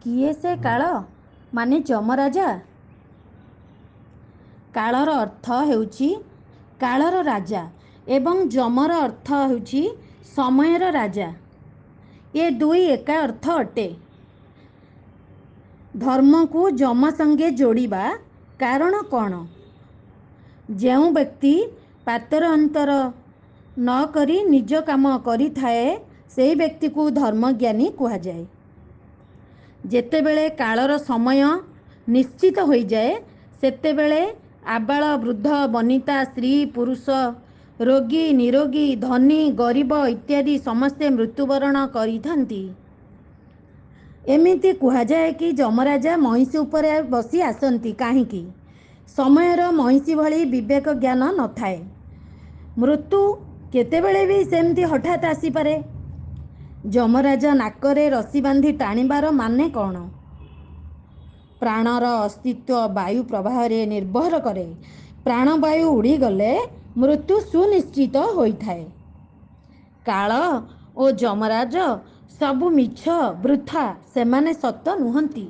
କିଏ ସେ କାଳ ମାନେ ଯମରାଜା? କାଳର ଅର୍ଥ ହେଉଛି କାଳର ରାଜା ଏବଂ ଯମର ଅର୍ଥ ହେଉଛି ସମୟର ରାଜା। ଏ ଦୁଇ ଏକା ଅର୍ଥ ଅଟେ। ଧର୍ମକୁ ଯମ ସଙ୍ଗେ ଯୋଡ଼ିବା କାରଣ କ'ଣ? ଯେଉଁ ବ୍ୟକ୍ତି ପାତର ଅନ୍ତର ନ କରି ନିଜ କାମ କରିଥାଏ ସେହି ବ୍ୟକ୍ତିକୁ ଧର୍ମଜ୍ଞାନୀ କୁହାଯାଏ। ଯେତେବେଳେ କାଳର ସମୟ ନିଶ୍ଚିତ ହୋଇଯାଏ ସେତେବେଳେ ଆବାଳ ବୃଦ୍ଧ ବନିତା ସ୍ତ୍ରୀ ପୁରୁଷ ରୋଗୀ ନିରୋଗୀ ଧନୀ ଗରିବ ଇତ୍ୟାଦି ସମସ୍ତେ ମୃତ୍ୟୁବରଣ କରିଥାନ୍ତି। ଏମିତି କୁହାଯାଏ କି ଯମରାଜା ମହିଷୀ ଉପରେ ବସି ଆସନ୍ତି। କାହିଁକି? ସମୟର ମହିଷୀ ଭଳି ବିବେକ ଜ୍ଞାନ ନଥାଏ। ମୃତ୍ୟୁ କେତେବେଳେ ବି ସେମିତି ହଠାତ୍ ଆସିପାରେ। ଯମରାଜା ନାକରେ ରଶି ବାନ୍ଧି ଟାଣିବାର ମାନେ କ'ଣ? ପ୍ରାଣର ଅସ୍ତିତ୍ୱ ବାୟୁ ପ୍ରବାହରେ ନିର୍ଭର କରେ। ପ୍ରାଣବାୟୁ ଉଡ଼ିଗଲେ ମୃତ୍ୟୁ ସୁନିଶ୍ଚିତ ହୋଇଥାଏ। କାଳ ଓ ଯମରାଜ ସବୁ ମିଛ ବୃଥା, ସେମାନେ ସତ ନୁହନ୍ତି।